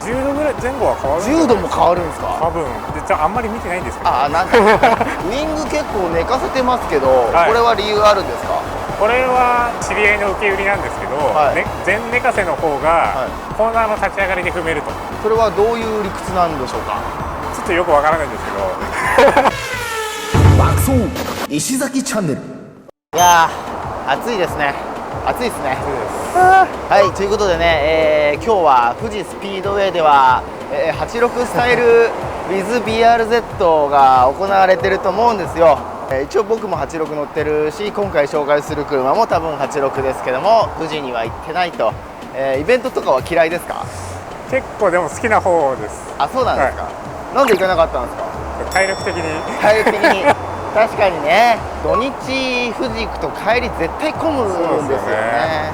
10度ぐらい前後は変わるんじゃ10ない度も変わるんですか？多分であんまり見てないんですけど、あ、なんかウイング結構寝かせてますけど、はい、これは理由あるんですか？これは知り合いの受け売りなんですけど、はいね、前寝かせの方がコーナーの立ち上がりで踏めると。それはどういう理屈なんでしょうか？ちょっとよくわからないんですけど爆走石崎チャンネル。いやー暑いですね。暑いですね。はい、ということでね、今日は富士スピードウェイでは、86スタイル WithBRZ が行われてると思うんですよ。一応僕も86乗ってるし、今回紹介する車も多分86ですけども、富士には行ってないと。イベントとかは嫌いですか？結構でも好きな方です。あ、そうなんですか、はい、なんで行かなかったんですか？体力的に。体力的に確かにね、土日富士行くと帰り絶対混むんですよね。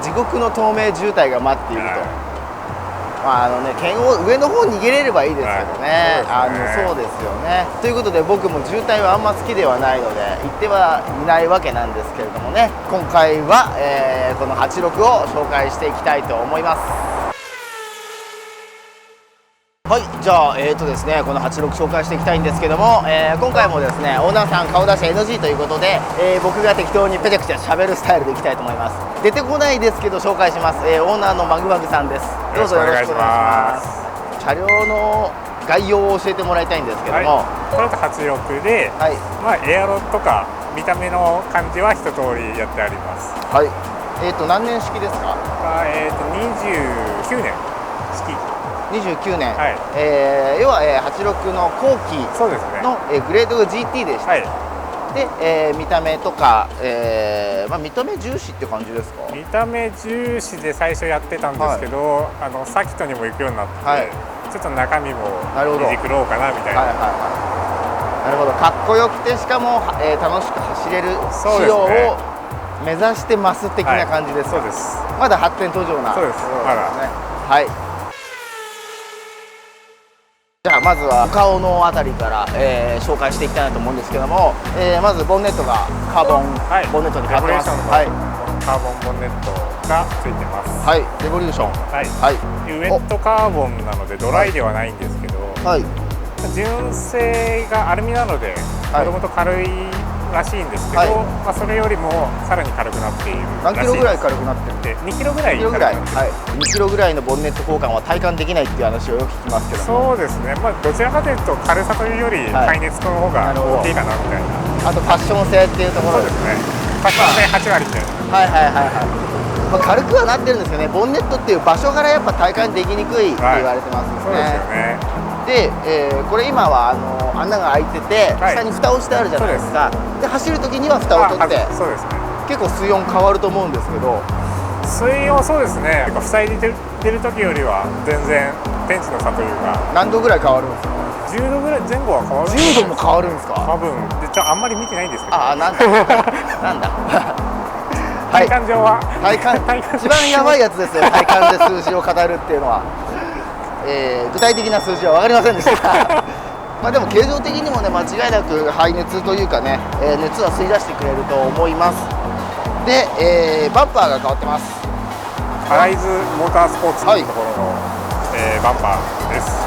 地獄の東名渋滞が待っていると、まあ県央上の方に逃げれればいいですけどね、そうですよね。ということで僕も渋滞はあんま好きではないので行ってはいないわけなんですけれどもね、今回は、この86を紹介していきたいと思います。はい、じゃあですね、この86紹介していきたいんですけども、今回もですねオーナーさん顔出し NG ということで、僕が適当にペチャクチャ喋るスタイルでいきたいと思います。出てこないですけど紹介します。オーナーのマグマグさんです。どうぞよろしくお願いします。車両の概要を教えてもらいたいんですけども、トヨタ86で、はい、まあエアロとか見た目の感じは一通りやってあります。はい。何年式ですか？29年式。29年、はい、要は、86の後期の、グレードが GT でした、はい、で、見た目とか、まあ、見た目重視って感じですか？見た目重視で最初やってたんですけど、はい、サキットにも行くようになって、はい、ちょっと中身もいじくろうかなみたいな。なるほど、かっこよくてしかも、楽しく走れる仕様を目指してます的な感じですか？そうです。まだ発展途上な。そうです。まだね。はい。じゃあまずは顔のあたりから、紹介していきたいなと思うんですけども、まずボンネットがカーボン、はい、ボンネットに変わってます。はい、カーボンボンネットがついてます。はい、レボリューション。はい、はい、ウエットカーボンなのでドライではないんですけど、はい、純正がアルミなのでもともと軽いらしいんですけど、はい、まあそれよりもさらに軽くなっているらしいです。何キロぐらい軽くなってる？ 2キロぐらい。2キロぐらいのボンネット交換は体感できないっていう話をよく聞きますけども。そうですね、まあ、どちらかというと軽さというより耐熱の方が大きいかなみたいな。あとファッション性っていうところ。そうですね、ファッション性8割みたいな。はいはいはいはい。まあ、軽くはなってるんですよね。ボンネットっていう場所からやっぱ体感できにくいって言われてますよね。そうですよね。で、これ今は穴が開いてて、はい、下に蓋をしてあるじゃないですか。で走る時には蓋を取って、そうですね、結構水温変わると思うんですけど。水温、そうですね、塞いで出る時よりは全然天地の差というか。何度ぐらい変わるんですか？10度ぐらい前後は変わる。10度も変わるんですか？多分であんまり見てないんですけど。ああ、なんだなんだ体感上は、体感一番やばいやつですよ。体感で数字を語るっていうのは、具体的な数字は分かりませんでしたまあでも形状的にもね、間違いなく排熱というかね、熱は吸い出してくれると思います。で、バンパーが変わってます。アライズモータースポーツのところの、バンパーです。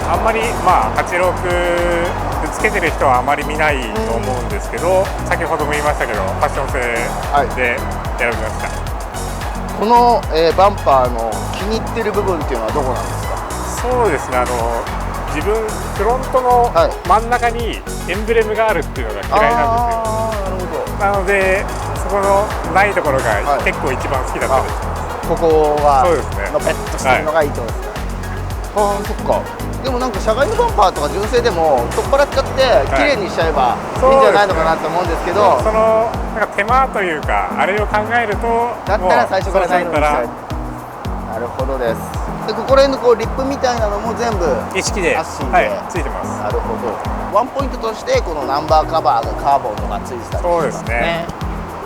あんまりまあ86つけてる人はあまり見ないと思うんですけど、先ほども言いましたけどファッション性で選びました。この、バンパーの気に入ってる部分っていうのはどこなんですか？そうですね、自分フロントの真ん中にエンブレムがあるっていうのが嫌いなんですよ。なのでそこのないところが結構一番好きだったりします。ここはそうですね、のペットしてるのがいいと思いますね。ああ、そっか。でもなんか車外のバンパーとか純正でも取っ払っちゃって綺麗にしちゃえばいいんじゃないのかなと思うんですけど、そのなんか手間というかあれを考えるとだったら最初からないのにしたい。なるほどです。でここら辺のこうリップみたいなのも全部一式でついてます。なるほど。ワンポイントとしてこのナンバーカバーがカーボンのがついてたりしますね。そうですね。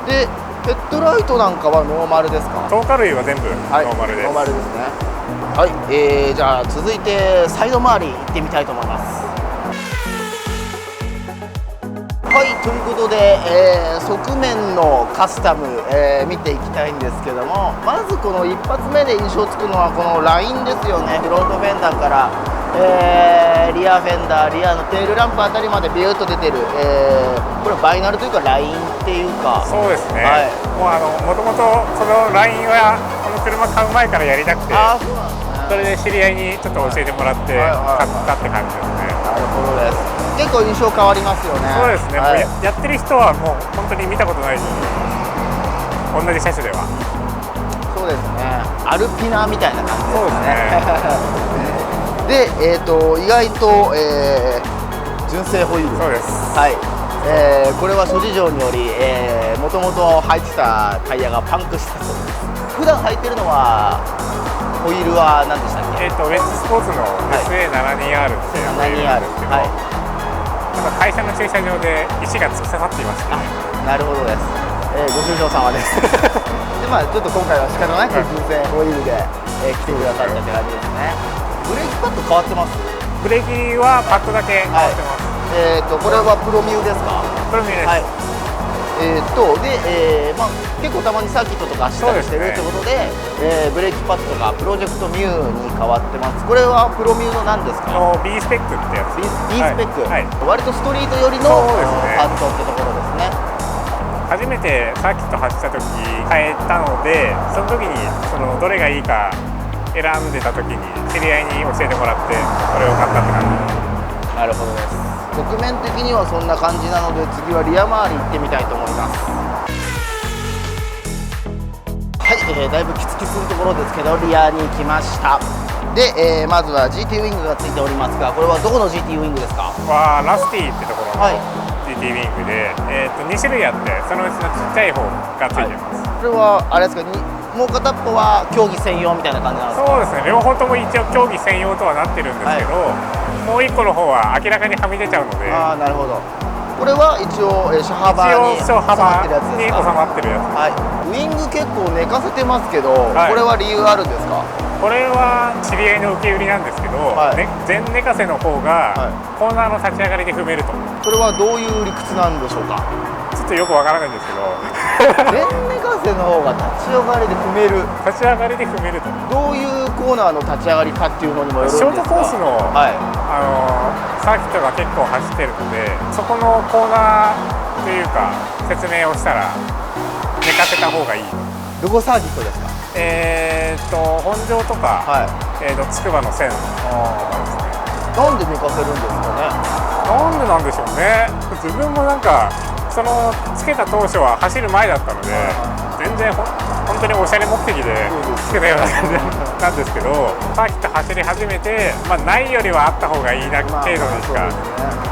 でヘッドライトなんかはノーマルですか？灯火類は全部ノーマルです。ノーマルですね。はい、じゃあ続いてサイド周り行ってみたいと思います。はい、ということで、側面のカスタム、見ていきたいんですけども、まずこの一発目で印象つくのはこのラインですよね。フロントフェンダーから、リアフェンダー、リアのテールランプあたりまでビューッと出てる、これバイナルというかラインっていうか、そうですね、はい、もともとそのラインはこの車買う前からやりたくて、あそうなんですね。それで知り合いにちょっと教えてもらって買ったって感じですね。なるほどです。結構印象変わりますよね。そうですね、はい、もうやってる人はもう本当に見たことないし、同じ車種では。そうですね、アルピナみたいな感じですね。そうですねで、意外と、純正ホイール。そうです。はい。これは諸事情により、もともと履いてたタイヤがパンクしたそうです。普段履いてるのはホイールは何でしたっけ？ウェッジスポーツの SA72R っていうホイールなんですけど、はい、なんか会社の駐車場で石が突き刺さっていまして、ね、なるほどです。ご愁傷様です。でまあちょっと今回は仕方なく純正ホイールで、来てくださったって感じですね。ブレーキパッド変わってます？ブレーキはパッドだけ変わってます。これはプロミューですか？プロミューです。はい。まあ、結構たまにサーキットとか走ったりしてるってことで、ブレーキパッドがプロジェクトミューに変わってます。これはプロミューの何ですか？B スペックってやつ。B スペック、はい、割とストリート寄りのパッドってところですね。初めてサーキット走った時変えたので、その時にどれがいいか選んでた時に知り合いに教えてもらってこれを買ったって感じです。なるほどです。側面的にはそんな感じなので、次はリア周り行ってみたいと思います。はい、だいぶキツキツのところですけどリアに来ました。で、まずは GT ウィングがついておりますが、これはどこの GT ウィングですか？ラスティってところの GT ウィングで、2種類あってそのうちのちっちゃい方がついてます。これはあれですか、もう片っぽは競技専用みたいな感じなんですか？そうですね、両方とも一応競技専用とはなってるんですけど、もう一個の方は明らかにはみ出ちゃうので。ああ、なるほど。これは一応、車幅に収まってるやつですか？収まってるやつ。はい。ウィング結構寝かせてますけど、はい、これは理由あるんですか？これは知り合いの受け売りなんですけど、はい、全寝かせの方がコーナーの立ち上がりで踏めると。それはどういう理屈なんでしょうか？ちょっとよくわからないんですけど全寝かせの方が立ち上がりで踏める。立ち上がりで踏めると。どういうコーナーの立ち上がりかっていうのにもよるんですか？ショートコースの、はい、サーキットが結構走ってるので、そこのコーナーというか説明をしたら寝かせた方がいい。どこサーキットですか？本庄とか、はい、つくばの線とかですね。なんで寝かせるんですかね？なんでなんでしょうね。自分もなんかつけた当初は走る前だったので、全然本当におしゃれ目的でつけたような感じなんですけど、サーキット走り始めて、ないよりはあった方がいいな程度でしか、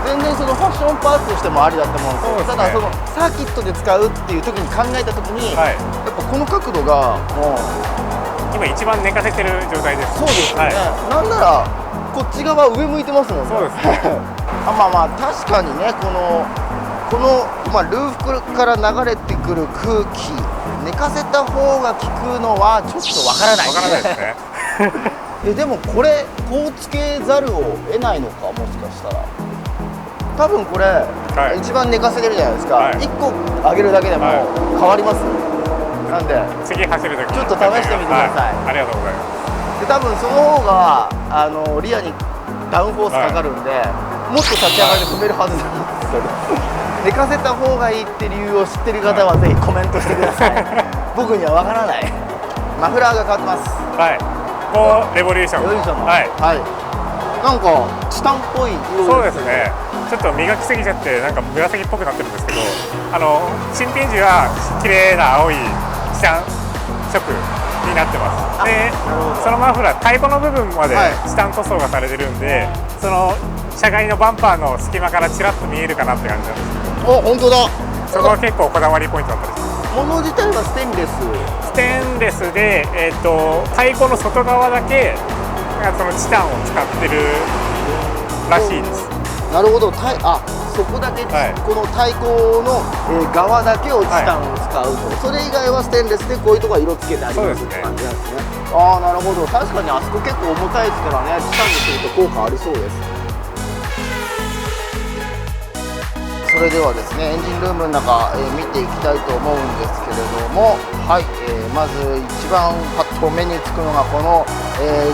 全然ファッションパーツとしてもありだと思うんですよ。ただサーキットで使うっていう時に考えた時に、やっぱこの角度がもう今一番寝かせてる状態です。そうですよね、なんならこっち側上向いてますもんね。そうですねまあ確かにね、このルーフから流れてくる空気、寝かせた方が効くのはちょっとわからない。わからないですねでもこれこうつけざるを得ないのか、もしかしたら。多分これ、一番寝かせてるじゃないですか、1個上げるだけでも変わります、なんで次走るときちょっと試してみてください。ありがとうございます。で多分その方がリアにダウンフォースかかるんで、もっと立ち上がりで踏めるはずなんですけど寝かせた方がいいって理由を知ってる方はぜひコメントしてください僕にはわからない。マフラーが変わってます。はい、こうレボリューションの、なんかチタンっぽい色ですね。ちょっと磨きすぎちゃってなんか紫っぽくなってるんですけど、新品時は綺麗な青いチタン色になってます。でそのマフラー太鼓の部分までチタン塗装がされてるんで、車外のバンパーの隙間からちらっと見えるかなって感じなんですけど。本当だ。そこは結構こだわりポイントだったりします。物自体はステンレスで、太鼓の外側だけチタンを使ってるらしいです。なるほど。そこだけ、この太鼓の、側だけをチタンを使うと、それ以外はステンレスでこういうところ色付けてありますって感じなんですね。なるほど。確かにあそこ結構重たいですからね、チタンにすると効果ありそうです。そそれではですねエンジンルームの中、見ていきたいと思うんですけれども、はい、まず一番パッと目につくのがこの、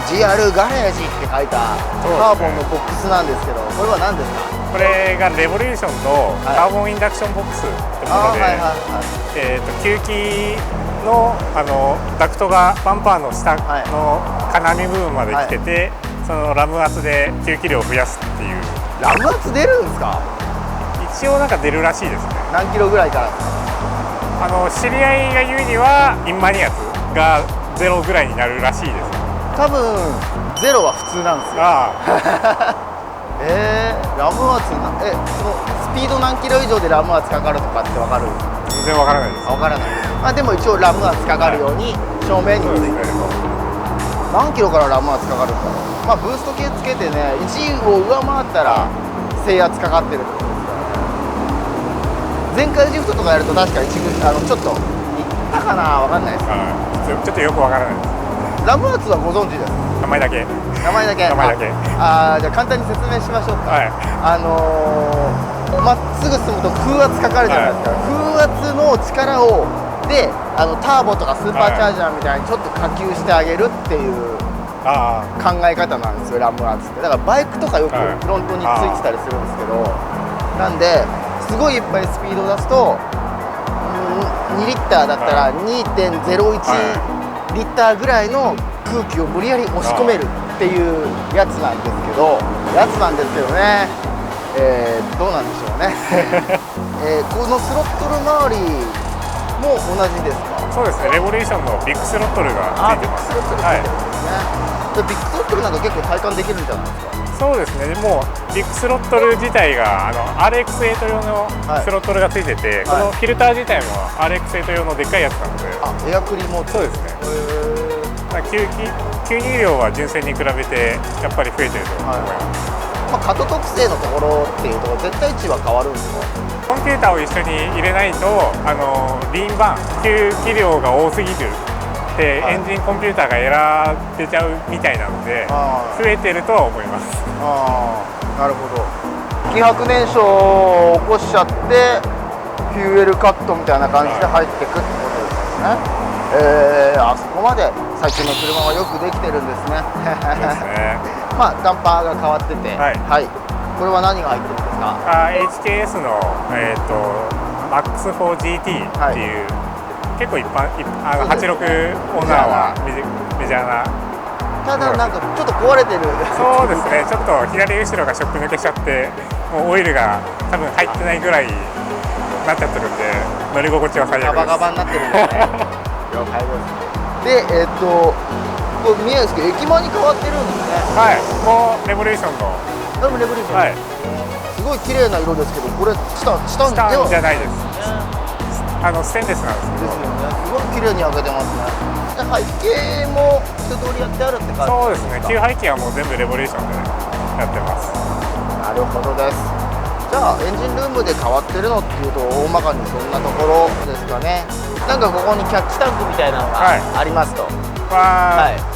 GR ガレージって書いたカーボンのボックスなんですけど、これは何ですか？これがレボリューションのカーボンインダクションボックスってもので、吸気のダクトがバンパーの下の金網部分まで来てて、そのラム圧で吸気量を増やすっていう。ラム圧出るんですか？一応なんか出るらしいですね。何キロぐらいから？知り合いが言うにはインマニアスがゼロぐらいになるらしいです。多分ゼロは普通なんですよ。ラム圧そのスピード何キロ以上でラム圧かかるとかって分かる？全然分からないです。分からない。まあでも一応ラム圧かかるように正面についてると。何キロからラム圧かかるんだろう。まあブースト系つけてね、1を上回ったら制圧かかってるってことですからね。全開シフトとかやると確かにちょっといったかな、分かんないです。ちょっとよく分からないです。ラム圧はご存知ですか？名前だけ。名前だけ。じゃあ簡単に説明しましょうか。まっすぐ進むと風圧かかるじゃないですか。風圧の力をでターボとかスーパーチャージャーみたいにちょっと下級してあげるっていう考え方なんですよ、ラム圧って。だからバイクとかよくフロントについてたりするんですけど、なんですごいいっぱいスピード出すと2リッターだったら 2.01 リッターぐらいの空気を無理やり押し込めるっていうやつなんですけどね、どうなんでしょうね。このスロットル周りも同じですか？そうですね、レボリューションのビッグスロットルがついてます。ビッグスロットルついてるんですね。ビッグスロットルなんか結構体感できるんじゃないですか？そうですね、もうビッグスロットル自体がRX8 用のスロットルがついてて、このフィルター自体も RX8 用のでっかいやつなので。エアクリもそうですね。吸入量は純正に比べてやっぱり増えてると思います。カット特性のところっていうと絶対値は変わるんですか？コンピューターを一緒に入れないとリーンバーン吸気量が多すぎるってエンジンコンピューターがエラー出ちゃうみたいなので増えてるとは思います。なるほど。気白燃焼を起こしちゃってフューエルカットみたいな感じで入ってくってことですね。あそこまで最近の車はよくできてるんですね。ですね。まあダンパーが変わってて、これは何が入ってるんですか？HKS のMAX4GT っていう、結構86オーナーはメジャーな。ただなんかちょっと壊れてる。そうですね、ちょっと左後ろがショック抜けしちゃって、もうオイルが多分入ってないぐらいなっちゃってるんで、乗り心地は最悪です。ガバガバになってるんですね。了解です。で、これ見えるんですけど、駅前に変わってるんですね。もうレボリューションの。レボリューション。すごい綺麗な色ですけど、これチタンじゃないです。ステンレスなんですけど。ですよね。すごい綺麗に焼けてますね。背景も一通りやってあるって感じ。そうですね。旧背景はもう全部レボリューションでやってます。なるほどです。じゃあエンジンルームで変わってるのっていうと大まかにそんなところですかね。なんかここにキャッチタンクみたいなのがありますと。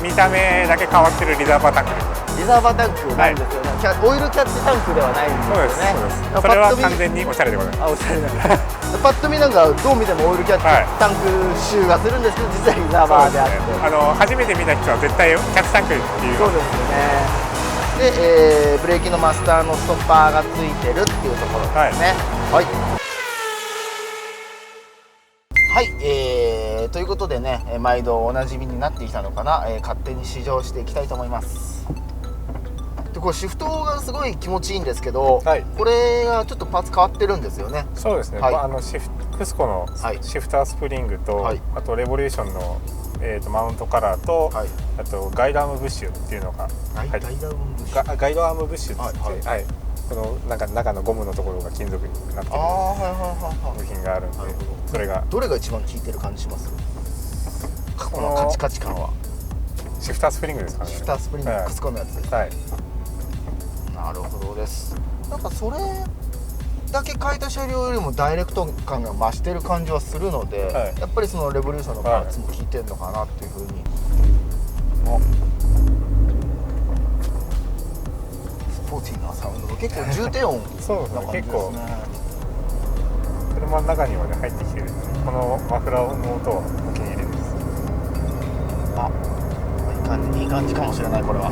見た目だけ変わってるリザーバータンクです。リザーバータンクなんですよね。オイルキャッチタンクではないんですよね。そうです。それは完全におしゃれでございます。おしゃれなんです。パッと見なんかどう見てもオイルキャッチタンク臭がするんですけど、実はリザーバーであって、初めて見た人は絶対キャッチタンクっていう。そうですよね。で、ブレーキのマスターのストッパーがついてるっていうところですね。ということでね、毎度おなじみになってきたのかな、勝手に試乗していきたいと思います。でこれシフトがすごい気持ちいいんですけど、これがちょっとパーツ変わってるんですよね。そうですね、クスコのシフタースプリングと、あとレボリューションの、マウントカラーと、あとガイドアームブッシュっていうのがガイドアームブッシュって言って、この中のゴムのところが金属になってる部品があるんで、それがどれが一番効いてる感じします？このカチカチ感はシフタースプリングですかね。シフタースプリング、クスコのやつです。なるほどです。なんかそれだけ変えた車両よりもダイレクト感が増してる感じはするので、やっぱりそのレボリューションのパーツも効いてるのかなっていうふうに。スポーティーなサウンド、結構重低音な感じですね。車の中にまで入ってきてるんで、このマフラーの音はお気に入りです。あ、いい感じかもしれない。これは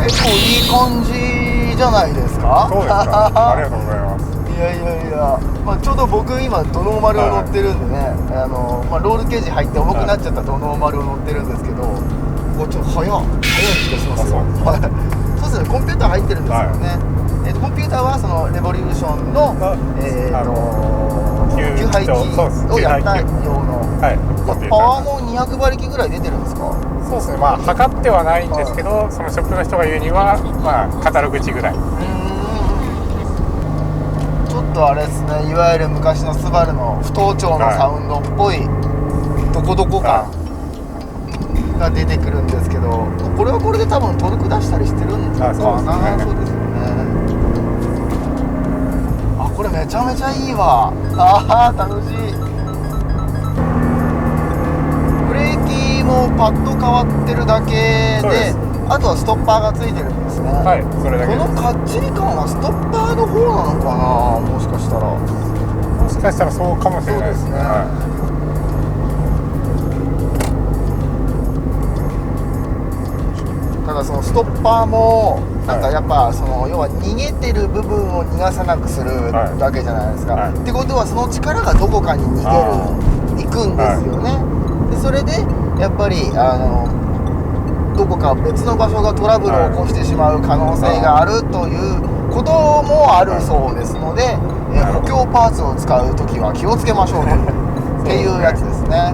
結構いい感じじゃないですか。そうですか。ありがとうございます。いや、まあ、ちょうど僕今ドノーマルを乗ってるんでね、まあ、ロールケージ入って重くなっちゃったドノーマルを乗ってるんですけど、ちょっと速い気がしますよ。そうですね、コンピューター入ってるんですよね。コンピューターはそのレボリューションの、給排気をやった用の、パワーも200馬力ぐらい出てるんですか。そうですね、まあ測ってはないんですけど、そのショップの人が言うには、まあカタログ値ぐらい。ちょっとあれですね、いわゆる昔のスバルの不倒調のサウンドっぽいどこどこ感が出てくるんですけど、これはこれで多分トルク出したりしてるんかな。そうですよね。あ、これめちゃめちゃいいわ。楽しい。ブレーキもパッと変わってるだけで、あとはストッパーがついてるんですね。はい、それだけです。このかっちり感はストッパーの方なのかな、もしかしたら。もしかしたらそうかもしれないですね。ただそのストッパーもなんかやっぱその要は逃げてる部分を逃がさなくするだけじゃないですか。ってことはその力がどこかに行くんですよね。でそれでやっぱりどこか別の場所がトラブルを起こしてしまう可能性があるということもあるそうですので、補強パーツを使うときは気をつけましょうっていうやつですね。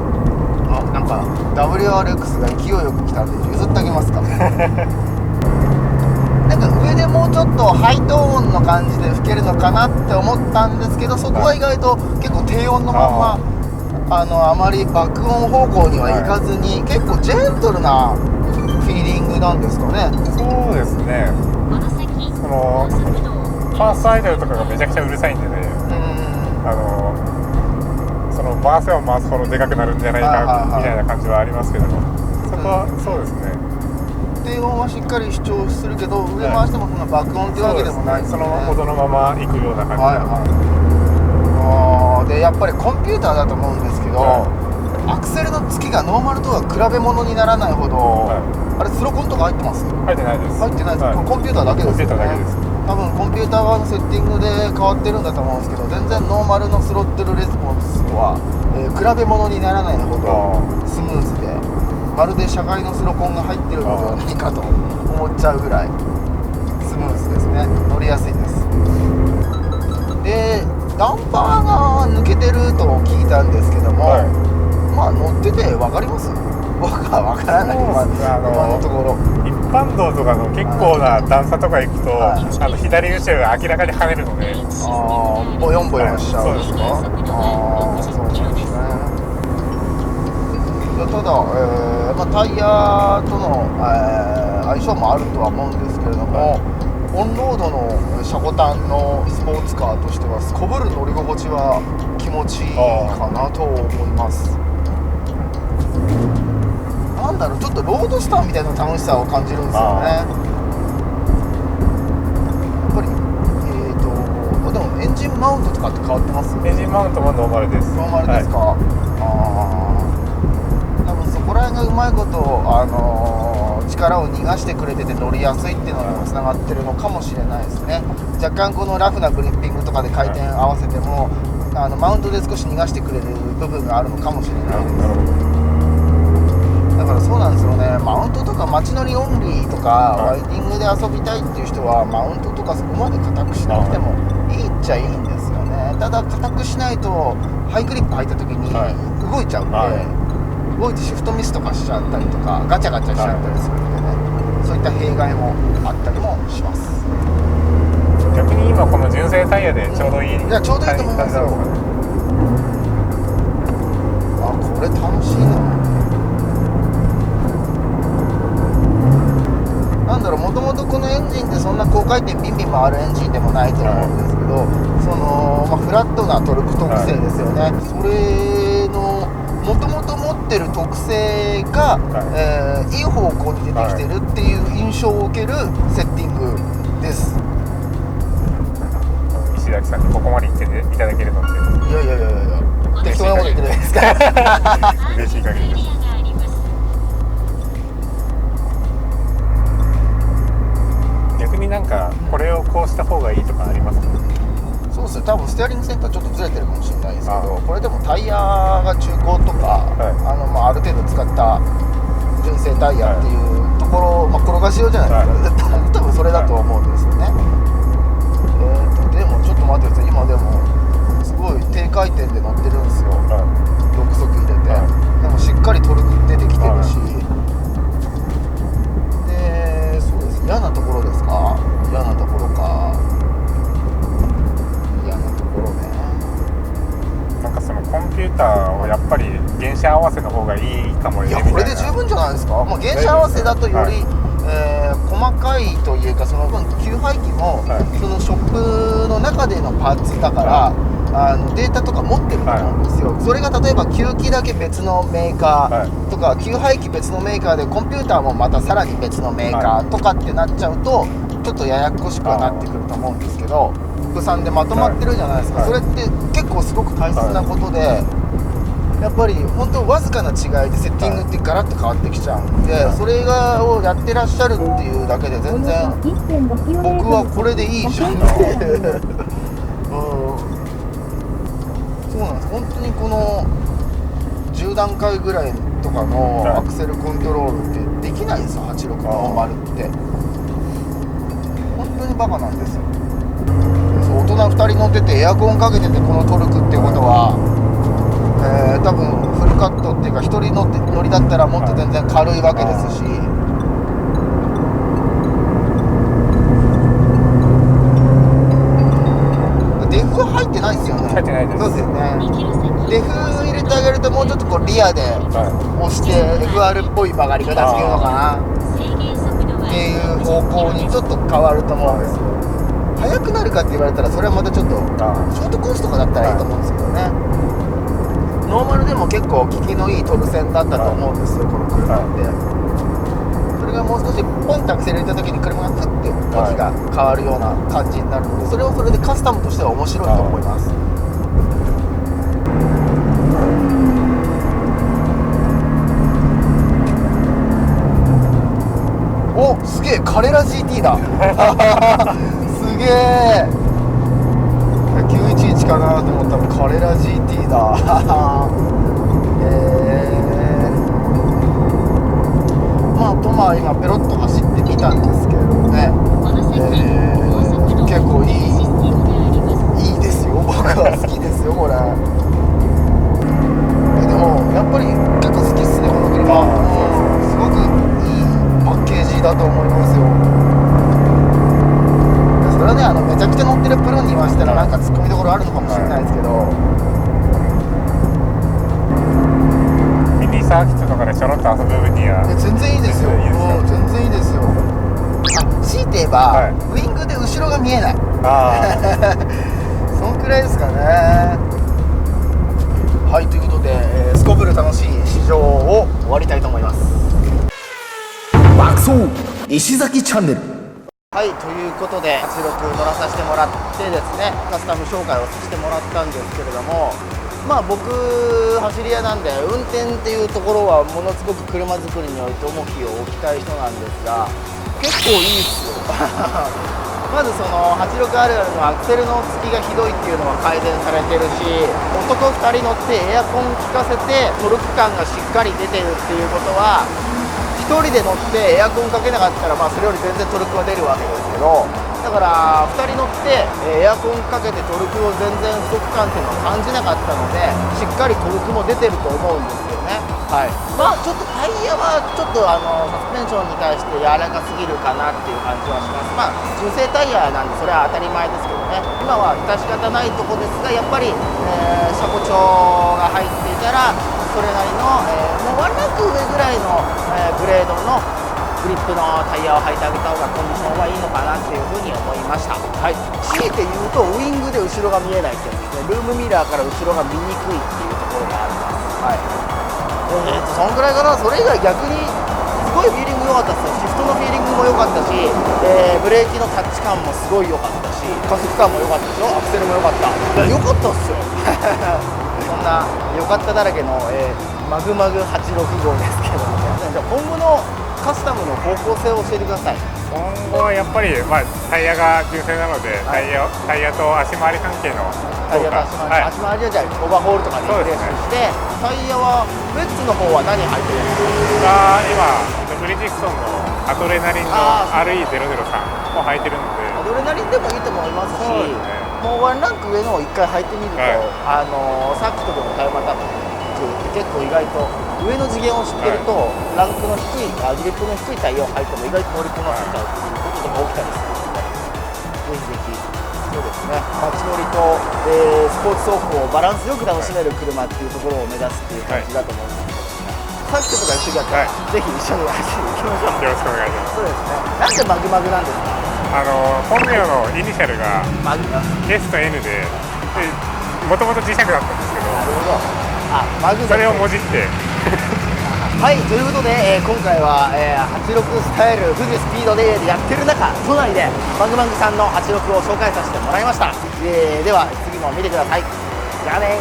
あ、なんか WRX が勢いよく来たんで譲ってあげますか。なんか上でもうちょっとハイトーンの感じで吹けるのかなって思ったんですけど、そこは意外と結構低音のまんまあまり爆音方向にはいかずに、結構ジェントルなフィーリングなんですかね。そうですね。そのファーストアイドルとかがめちゃくちゃうるさいんでね、その回せば回すほどでかくなるんじゃないかみたいな感じはありますけども、そこはそうですね。低音はしっかり主張するけど、上回してもそんな爆音っていうわけでもないですね。その音のままいくような感じで、やっぱりコンピューターだと思うんですけど、アクセルの付きがノーマルとは比べ物にならないほど、あれスロコンとか入ってます？入ってないです。入ってないです。コンピューターだけですよね。コンピューターだけです。多分コンピューター側のセッティングで変わってるんだと思うんですけど、全然ノーマルのスロットルレスポンスとは、比べ物にならないほどスムーズで、まるで車外のスロコンが入ってるのではないかと思っちゃうぐらいスムーズですね。乗りやすいです。で、ダンパーが抜けてると聞いたんですけども、まあ乗ってて分かります？僕は分からない。今のところ一般道とかの結構な段差とか行くと、左後ろが明らかに跳ねるので、ボヨンボヨンしちゃうんですか？そうなんですね。ただ、タイヤとの、相性もあるとは思うんですけれども、オンロードのシャコタンのスポーツカーとしてはすこぶる乗り心地は気持ちいいかなと思います。なんだろう、ちょっとロードスターみたいな楽しさを感じるんですよね。やっぱりでもエンジンマウントとかって変わってます？エンジンマウントもノーマルです。ノーマルですか？多分そこら辺がうまいこと力を逃がしてくれてて乗りやすいっていうのにもつながってるのかもしれないですね。若干このラフなグリッピングとかで回転合わせても、マウントで少し逃がしてくれる部分があるのかもしれないです。だからそうなんですよね。マウントとか街乗りオンリーとか、ワイディングで遊びたいっていう人はマウントとかそこまで硬くしなくてもいいっちゃいいんですよね。ただ硬くしないとハイグリップ入った時に動いちゃうんで、動いてシフトミスとかしちゃったりとかガチャガチャしちゃったりするんでね、そういった弊害もあったりもします。逆に今この純正タイヤでちょうどいい、いやちょうどいいと思いますよ。これ楽しいな。なんだろう、もともとこのエンジンってそんな高回転ビンビン回るエンジンでもないと思うんですけど、フラットなトルク特性ですよね。それのもともと持っってる特性が、いい方向に出てきてるっていう印象を受けるセッティングです。石崎さんにここまで言っていただけるのっていや適当なこと言ってないですか嬉しい限りです。逆になんかこれをこうした方がいいとかありますか？そうですね、多分ステアリングセンターちょっとずれてるかもしれないですけど、これでもタイヤが中古とか、ある程度使った純正タイヤっていうところ、転がし用じゃないですか、多分それだと思うんですよね。でもちょっと待ってください、今でもすごい低回転で乗ってるんですよ、6速入れて、でもしっかりトルク出てきてるし、でそうです、嫌なところですか？嫌なところか。なんかそのコンピューターをやっぱり原子合わせの方がいいかも。いやこれで十分じゃないですか。原子合わせだとより、細かいというか、その分給排気も、そのショップの中でのパーツだから、データとか持ってると思うんですよ、それが例えば給気だけ別のメーカーとか、給排気別のメーカーでコンピューターもまたさらに別のメーカーとかってなっちゃうとちょっとややこしくはなってくると思うんですけど、国産でまとまってるじゃないですか、それって結構すごく大切なことで、やっぱり本当わずかな違いでセッティングってガラッと変わってきちゃうんで、それをやってらっしゃるっていうだけで全然僕はこれでいいじゃんってそうなんです。本当にこの10段階ぐらいとかのアクセルコントロールってできないですよ、86ノーマルって本当にバカなんですよ。大人2人乗っててエアコンかけててこのトルクっていうことは、多分フルカットっていうか1人乗りだったらもっと全然軽いわけですし、デフは入ってないですよね。入ってないです。そうですよね。デフ入れてあげるともうちょっとこうリアで押して FR っぽい曲がり方っていうのかなっていう方向にちょっと変わると思うんですよ。速くなるかって言われたらそれはまたちょっとショートコースとかだったらいいと思うんですけどね。ノーマルでも結構効きのいいトル線だったと思うんですよ、この車って。それがもう少しポンってアクセル入れた時に車がクッて向きが変わるような感じになるので、それをそれでカスタムとしては面白いと思います。お、すげえ、カレラ GT だすげえ911かなと思ったらカレラ GT だ今ペロッと走ってみたんですけれどもね、結構いいですよ、僕は好きですよこれ。でもやっぱり結構好きっすねこの車、すごくいいパッケージだと思いますよ。それはね、めちゃくちゃ乗ってるプロに言わせたらなんかツッコミどころあるのかもしれないですけど、ミニサーキットとかでちょろっと遊ぶ分には全然いいですよ。全然いいですよ。強いて言えば、ウイングで後ろが見えないそんくらいですかね。はい、ということで、すこぶる楽しい試乗を終わりたいと思います。爆走石崎チャンネル。はい、ということで86乗らさせてもらってですね、カスタム紹介をさせてもらったんですけれども、僕走り屋なんで運転っていうところはものすごく車作りにおいて重きを置きたい人なんですが、結構いいっすよまずその86あるあるのアクセルのつきがひどいっていうのは改善されてるし、男2人乗ってエアコン効かせてトルク感がしっかり出てるっていうことは、1人で乗ってエアコンかけなかったらそれより全然トルクが出るわけですけど、だから2人乗ってエアコンかけてトルクを全然不足感っていうのを感じなかったので、しっかりトルクも出てると思うんですよね。はい、ちょっとタイヤはちょっとサスペンションに対して柔らかすぎるかなっていう感じはします。純正タイヤなんでそれは当たり前ですけどね、今は致し方ないとこですが、やっぱり、車庫帳が入っていたらそれなりの、もうワンランク上ぐらいの、グレードのグリップのタイヤを履いてあげた方がコンディションはいいのかなっていうふうに思いました。はい、強いて言うとウイングで後ろが見えないってやつですね。ルームミラーから後ろが見にくいっていうところがあります。はい、そんぐらいかな。それ以外逆にすごいフィーリング良かったですよ。シフトのフィーリングも良かったし、ブレーキのタッチ感もすごい良かったし、加速感も良かったでしょ。アクセルも良かった。良かったっすよそんな良かっただらけの、マグマグ86号ですけども、じゃあ今後のカスタムの方向性を教えてください。今後はやっぱり、タイヤが純正なので、タイヤと足回り関係のタイヤと足回りはじゃあオーバーホールとかでリプレースして、タイヤはウェッツの方は何入ってるんですか？今ブリヂストンのアドレナリンの RE003 を履いてるので、アドレナリンでもいいと思いますし、もうワンランク上のを1回履いてみると、さっきとでもタイムアタックって結構意外と上の次元を知ってると、ランクの低いグリップの低いタイヤを履いても意外と乗りこなせちゃうっていうことでも起きたりするので、ぜひぜひそうですね、街乗りと、スポーツ走行をバランスよく楽しめる車っていうところを目指すっていう感じだと思うんですけどね。さっきとか一緒だったら、ぜひ一緒に走りに行きましょう。よろしくお願いします。そうですね。なんでマグマグなんですか？本名のイニシャルがマグマグ。S と N で、もともと磁石だったんですけど、なるほど。マグそれをもじってはい、ということで、今回は、86スタイル富士スピードでやってる中、都内でマグマグさんの86を紹介させてもらいました。では次も見てください。じゃあね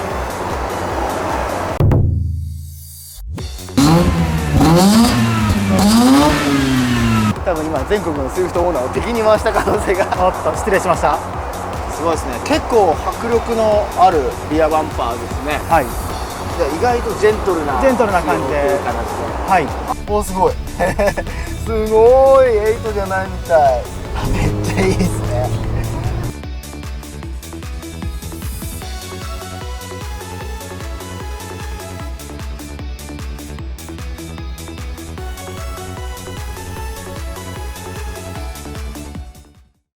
多分今全国のスイフトオーナーを敵に回した可能性がおっと失礼しました。すごいですね。結構迫力のあるリアバンパーですね。はい、意外とジェントルな感じで、はい、おすごいすごい8じゃないみたい。めっちゃいいっす